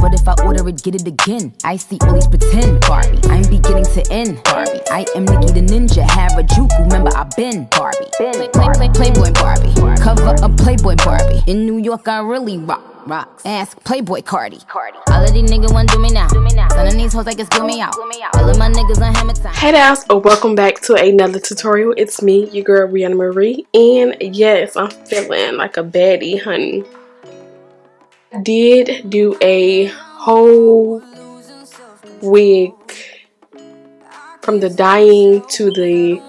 but if I order it, get it again. I see all these pretend Barbie. I'm beginning to end Barbie. I am Nikki the Ninja, Harajuku. Remember I've been Barbie. Playboy Barbie. Cover up Playboy Barbie. In New York, I really rock. Ask Playboy Cardi. All of these niggas want do me now. Son of these hoes like it's do me out. All of my niggas on hammer time. Hey guys, welcome back to another tutorial. It's me, your girl Briana Marie, and yes, I'm feeling like a baddie, honey. I did do a whole wig from the dyeing to the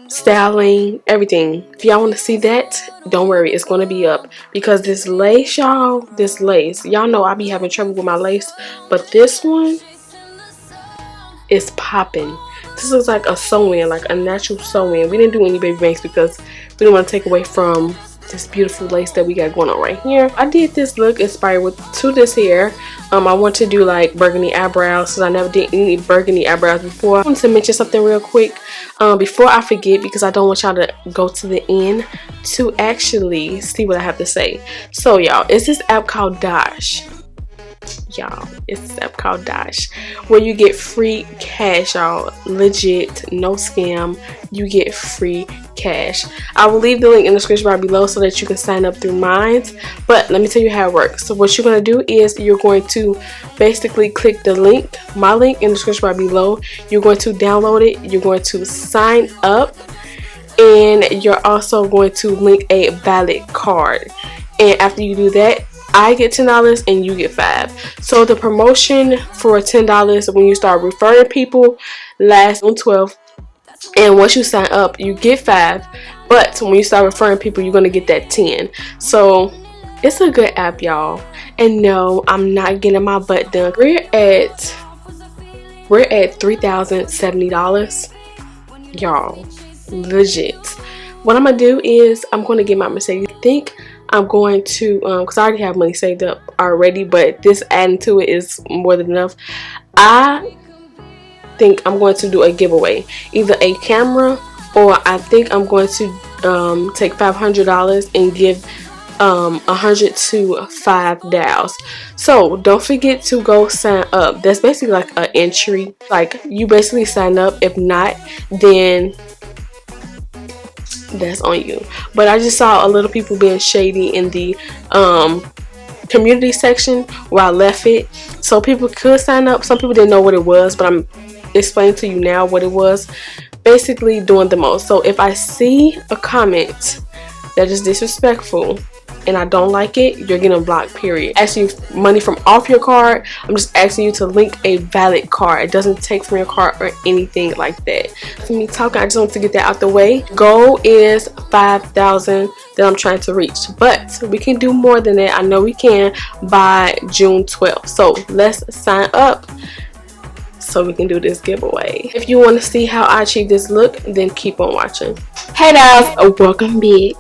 styling, everything. If y'all want to see that, don't worry, it's going to be up, because this lace, y'all, y'all know I be having trouble with my lace, but this one is popping. This looks like a sew-in, like a natural sew-in. We didn't do any baby banks because we didn't want to take away from this beautiful lace that we got going on right here. I did this look inspired to this hair. I want to do like burgundy eyebrows, because I never did any burgundy eyebrows before. I wanted to mention something real quick before I forget, because I don't want y'all to go to the end to actually see what I have to say. So y'all, it's this app called Dosh. Y'all, it's this app called Dosh, where you get free cash, y'all. Legit, no scam. You get free cash. I will leave the link in the description bar below so that you can sign up through mine. But let me tell you how it works. So what you're going to do is you're going to basically click the link, my link in the description bar below. You're going to download it. You're going to sign up, and you're also going to link a valid card. And after you do that, I get $10 and you get $5. So the promotion for $10 when you start referring people lasts on 12. And once you sign up, you get $5. But when you start referring people, you're gonna get that 10. So it's a good app, y'all. And no, I'm not getting my butt done. We're at $3,070, y'all. Legit. What I'm gonna do is I'm gonna get my Mercedes. I think I'm going to, because I already have money saved up already, but this adding to it is more than enough. I think I'm going to do a giveaway, either a camera, or I think I'm going to take $500 and give 100 to 5 dials. So don't forget to go sign up. That's basically like an entry, like you basically sign up. If not, then that's on you. But I just saw a little people being shady in the community section where I left it, so people could sign up. Some people didn't know what it was, but I'm explaining to you now what it was. Basically doing the most. So if I see a comment that is disrespectful and I don't like it, you're getting blocked, period. Asking you money from off your card, I'm just asking you to link a valid card. It doesn't take from your card or anything like that. For me talking, I just want to get that out the way. Goal is 5,000 that I'm trying to reach, but we can do more than that. I know we can by June 12th. So let's sign up so we can do this giveaway. If you want to see how I achieve this look, then keep on watching. Hey guys, welcome back.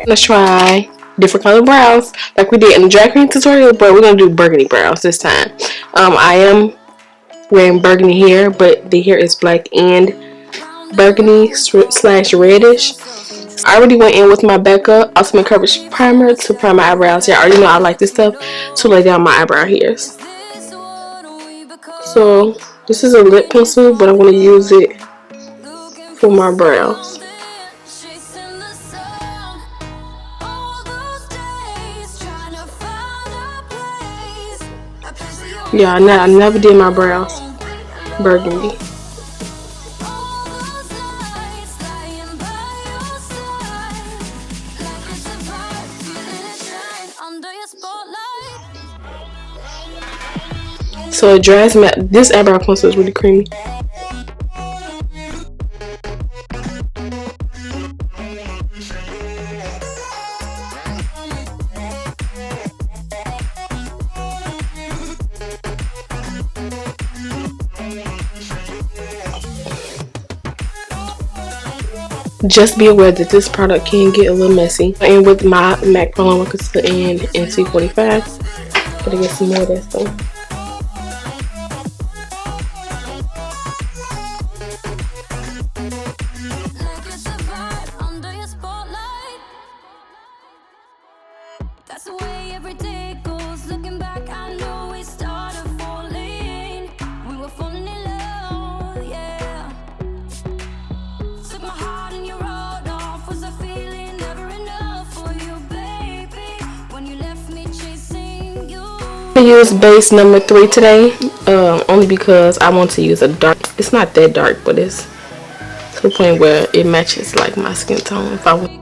Let's try different color brows like we did in the drag queen tutorial, but we're gonna do burgundy brows this time. I am wearing burgundy hair, but the hair is black and burgundy slash reddish. I already went in with my Becca Ultimate Coverage Primer to prime my eyebrows. Yeah, I already know I like this stuff to lay down my eyebrow hairs. So this is a lip pencil, but I'm going to use it for my brows. Yeah, I never did my brows burgundy. So it dries matte. This eyebrow pencil is really creamy. Just be aware that this product can get a little messy. And with my MAC Pro Concealer and NC45, gotta get some more of that stuff. That's the way every day goes. Looking back, I know I use base number 3 today, only because I want to use a dark. It's not that dark, but it's to the point where it matches like my skin tone. If I want.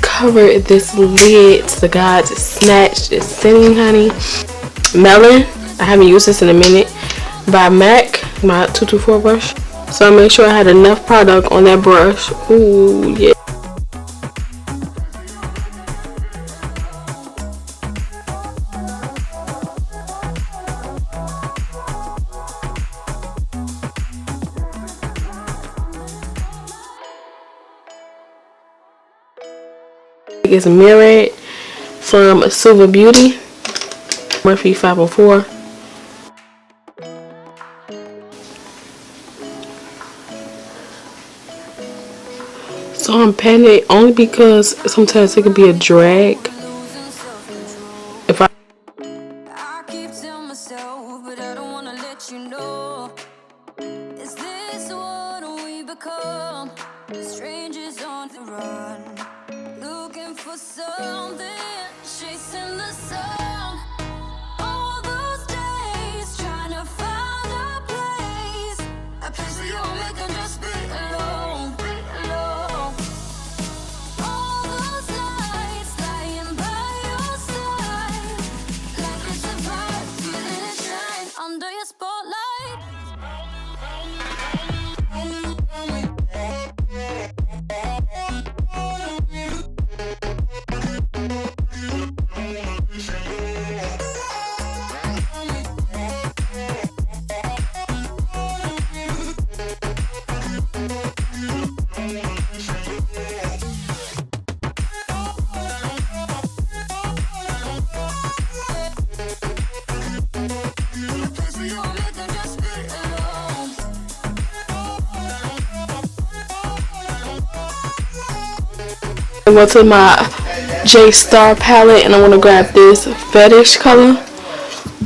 Cover this lid to the gods. It's snatched. It's thinning, honey. Melon. I haven't used this in a minute. By MAC, my 224 brush. So I made sure I had enough product on that brush. Ooh, yeah. It's mirrored from Suva Beauty, Murphy 504. So I'm patting it only because sometimes it can be a drag. If I keep telling myself, but I don't wanna let you know. Is this what we become? Strangers on the run. Looking for something, chasing the sun. All those days, trying to find a place where you can just be alone, alone. All those nights, lying by your side, like it's a vibe, feeling it shine under your spotlight. I go to my J Star palette and I want to grab this fetish color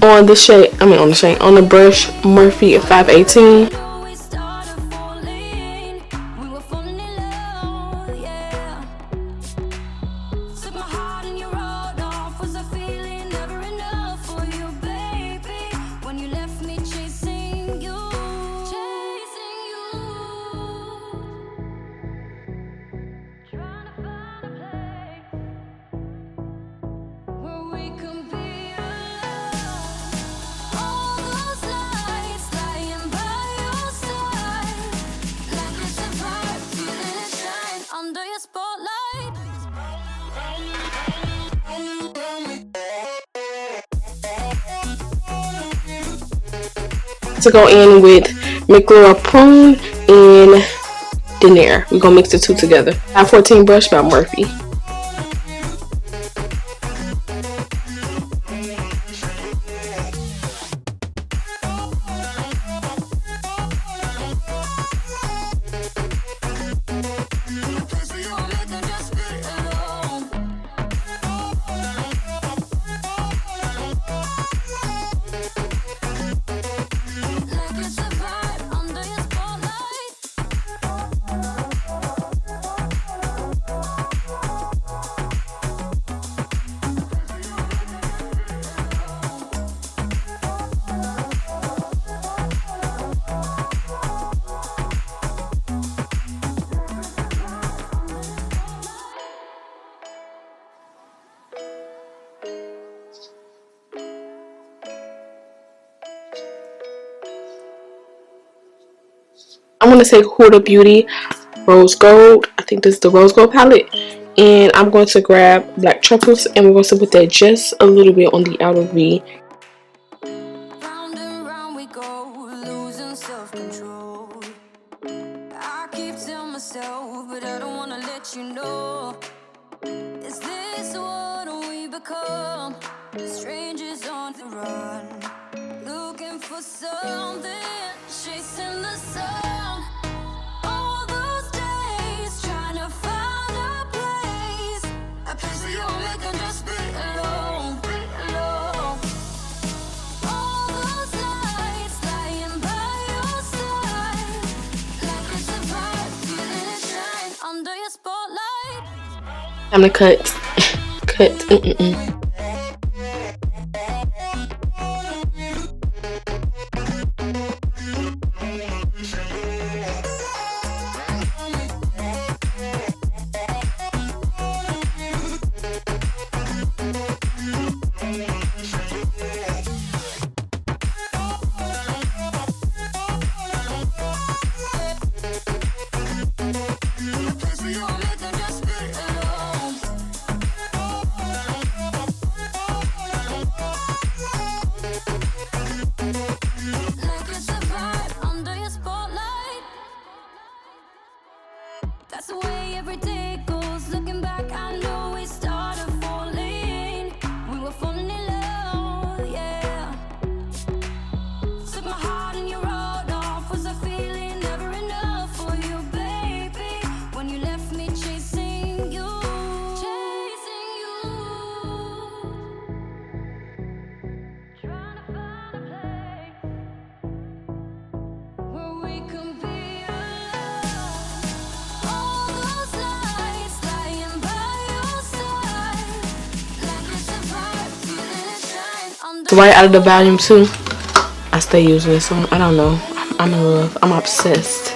on the shade. On the brush Murphy 518. To go in with Melkior Pune and Beverly. We're gonna mix the two together. 514 brush by Murphy. I'm going to take Huda Beauty Rose Gold. I think this is the Rose Gold palette. And I'm going to grab Black Truffles and we're going to put that just a little bit on the outer V. go, losing self-control. I keep telling myself, but I don't wanna let you know. Is this what we become? Strangers on the run, looking for something, chasing the sun. All those days trying to find a place where you'll make them just be alone, alone. All those nights lying by your side, like it's a vibe, feeling it shine under your spotlight. I'm gonna cut. Cut. Right out of the volume 2, I stay using this one. I don't know. I'm in love. I'm obsessed.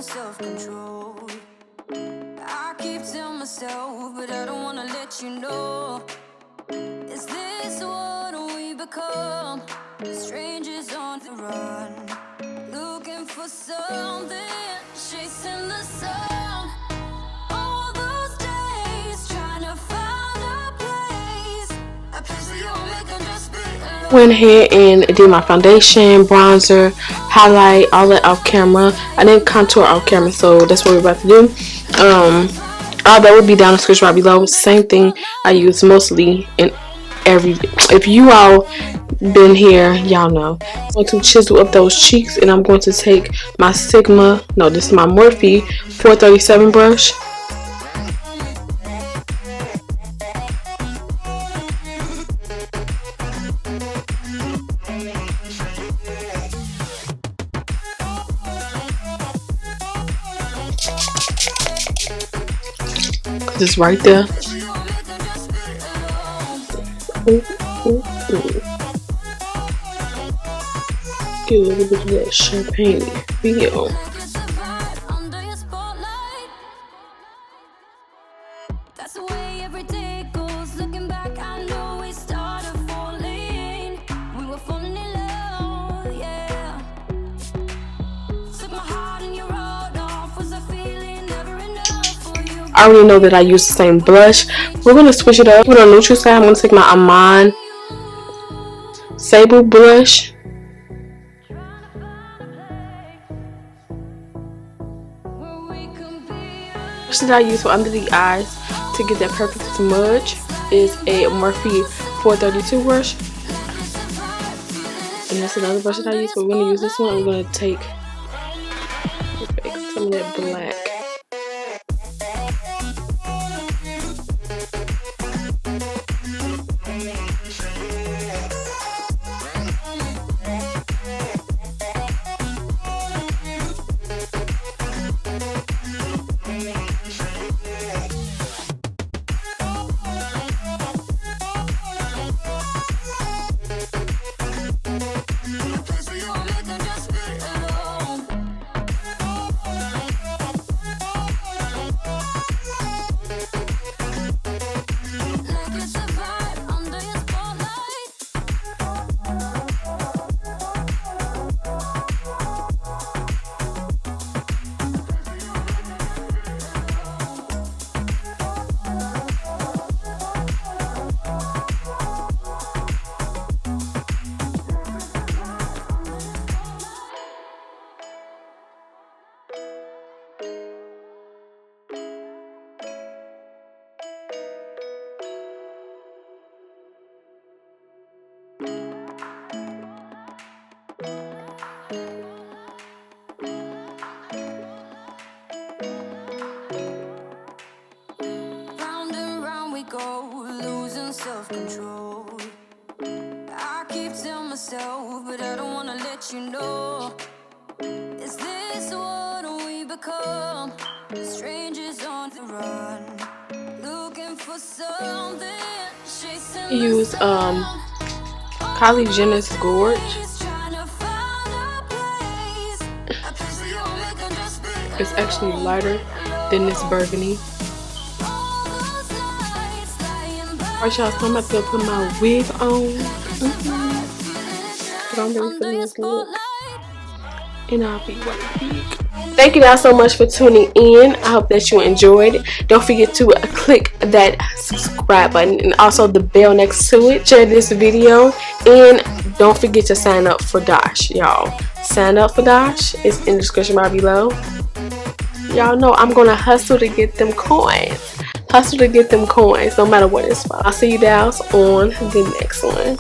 Self-control. I keep telling myself, but I don't wanna let you know. Is this what we become? Strangers on the run, looking for something, chasing the sun. All those days trying to find a place where you'll make them just be alone. Went ahead and did my foundation, bronzer, highlight, all that off camera. I didn't contour off camera, so that's what we're about to do. All that will be down in the description right below. Same thing I use mostly in every. If you all been here, y'all know. I'm going to chisel up those cheeks, and I'm going to take my Sigma. No, this is my Morphe 437 brush. Just right there. Ooh, ooh, ooh. Get a little bit of that champagne feel. I already know that I use the same blush. We're going to switch it up. On the neutral side, I'm going to take my Amon Sable blush. Brush that I use for under the eyes to get that perfect smudge is a Morphe 432 brush. And that's another brush that I use, but we're going to use this one. I'm going to take some of that black. Self-control. I keep telling myself, but I don't wanna let you know. Is this what we become? Strangers on the run, looking for something. I use Kylie Jenner's Gorge. It's actually lighter than this Burgundy. Alright y'all, so I'm about to put my wig on. But I'm really feeling this look. And I'll be right back. Thank you guys so much for tuning in. I hope that you enjoyed. Don't forget to click that subscribe button and also the bell next to it. Share this video. And don't forget to sign up for Dosh, y'all. Sign up for Dosh. It's in the description bar below. Y'all know I'm going to hustle to get them coins. Hustle to get them coins no matter what it's for. I'll see you guys on the next one.